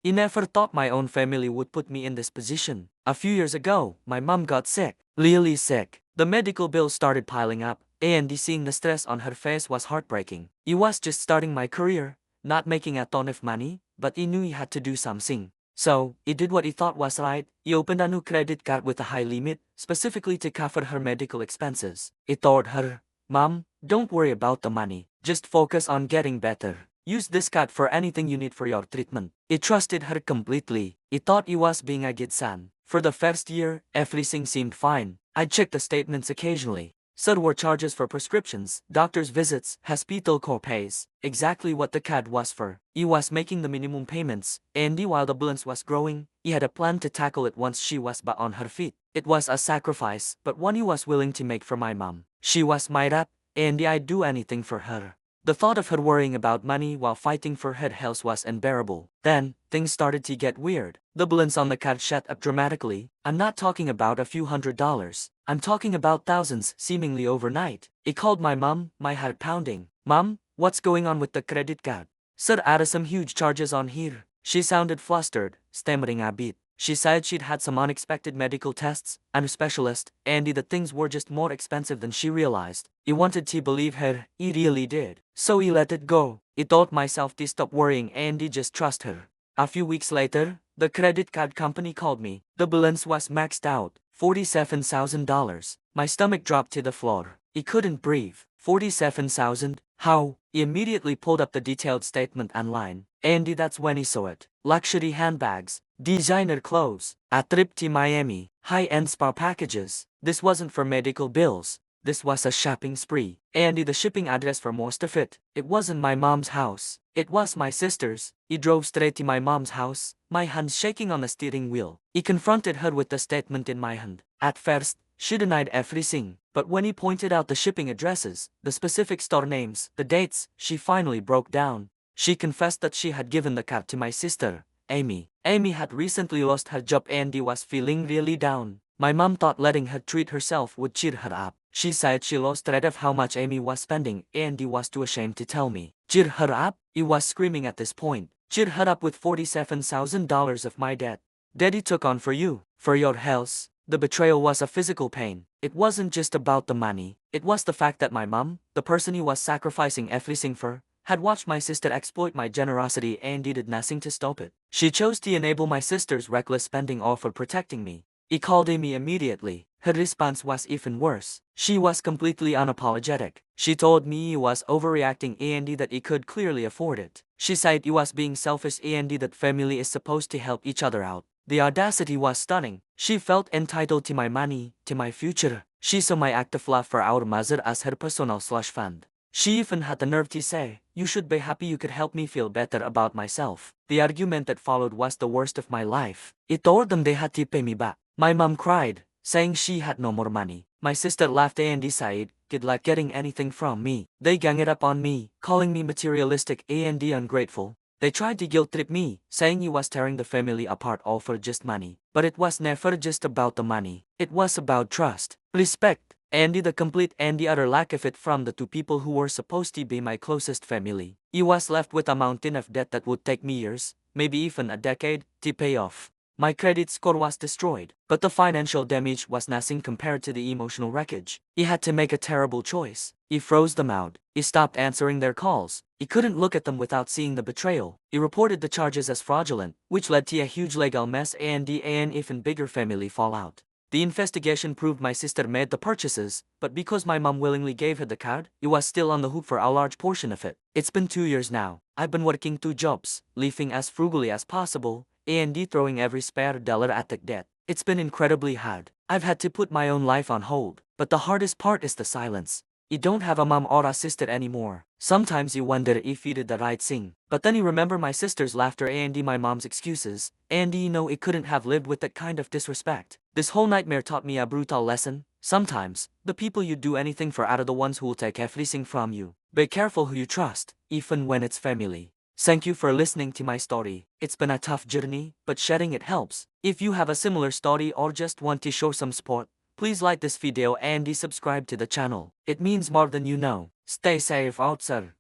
I never thought my own family would put me in this position. A few years ago, my mom got sick. Really sick. The medical bills started piling up, and seeing the stress on her face was heartbreaking. I was just starting my career, not making a ton of money, but I knew I had to do something. So, I did what I thought was right. I opened a new credit card with a high limit, specifically to cover her medical expenses. I told her, "Mom, don't worry about the money. Just focus on getting better. Use this card for anything you need for your treatment." I trusted her completely. I thought I was being a good son. For the first year, everything seemed fine. I checked the statements occasionally. So there were charges for prescriptions, doctor's visits, hospital co-pays, exactly what the card was for. I was making the minimum payments, and while the balance was growing, I had a plan to tackle it once she was back on her feet. It was a sacrifice, but one I was willing to make for my mom. She was my dad, and I'd do anything for her. The thought of her worrying about money while fighting for her health was unbearable. Then, things started to get weird. The balance on the card shot up dramatically. I'm not talking about a few $100s. I'm talking about thousands, seemingly overnight. I called my mom, my heart pounding. "Mom, what's going on with the credit card? Sir, added some huge charges on here." She sounded flustered, stammering a bit. She said she'd had some unexpected medical tests, and a specialist, and the things were just more expensive than she realized. I wanted to believe her, I really did. So I let it go. I told myself to stop worrying and just trust her. A few weeks later, the credit card company called me. The balance was maxed out, $47,000. My stomach dropped to the floor. I couldn't breathe. 47,000? How? I immediately pulled up the detailed statement online, and that's when I saw it. Luxury handbags, designer clothes, a trip to Miami, high-end spa packages. This wasn't for medical bills. This was a shopping spree, and the shipping address for most of it. It wasn't my mom's house. It was my sister's. I drove straight to my mom's house, my hands shaking on the steering wheel. I confronted her with the statement in my hand. At first, she denied everything, but when he pointed out the shipping addresses, the specific store names, the dates, she finally broke down. She confessed that she had given the card to my sister, Amy. Amy had recently lost her job and was feeling really down. My mom thought letting her treat herself would cheer her up. She said she lost track of how much Amy was spending and was too ashamed to tell me. Cheer her up? I was screaming at this point. Cheer her up with $47,000 of my debt. Daddy took on for you, for your health. The betrayal was a physical pain. It wasn't just about the money. It was the fact that my mom, the person he was sacrificing everything for, had watched my sister exploit my generosity and did nothing to stop it. She chose to enable my sister's reckless spending all for protecting me. I called Amy immediately. Her response was even worse. She was completely unapologetic. She told me he was overreacting and that he could clearly afford it. She said he was being selfish and that family is supposed to help each other out. The audacity was stunning. She felt entitled to my money, to my future. She saw my act of love for our mother as her personal slush fund. She even had the nerve to say, "You should be happy you could help me feel better about myself." The argument that followed was the worst of my life. I told them they had to pay me back. My mom cried, saying she had no more money. My sister laughed and said, "Good luck getting anything from me." They ganged up on me, calling me materialistic and ungrateful. They tried to guilt-trip me, saying he was tearing the family apart all for just money. But it was never just about the money. It was about trust, respect, and the complete and the utter lack of it from the two people who were supposed to be my closest family. I was left with a mountain of debt that would take me years, maybe even a decade, to pay off. My credit score was destroyed, but the financial damage was nothing compared to the emotional wreckage. I had to make a terrible choice. I froze them out. I stopped answering their calls. I couldn't look at them without seeing the betrayal. I reported the charges as fraudulent, which led to a huge legal mess and an even bigger family fallout. The investigation proved my sister made the purchases, but because my mom willingly gave her the card, I was still on the hook for a large portion of it. It's been 2 years now. I've been working 2 jobs, living as frugally as possible, and throwing every spare dollar at the debt. It's been incredibly hard. I've had to put my own life on hold, but the hardest part is the silence. I don't have a mom or a sister anymore. Sometimes you wonder if you did the right thing, but then you remember my sister's laughter and my mom's excuses, and you know it couldn't have lived with that kind of disrespect. This whole nightmare taught me a brutal lesson. Sometimes, the people you do anything for are the ones who will take everything from you. Be careful who you trust, even when it's family. Thank you for listening to my story. It's been a tough journey, but sharing it helps. If you have a similar story or just want to show some support, please like this video and subscribe to the channel. It means more than you know. Stay safe out there.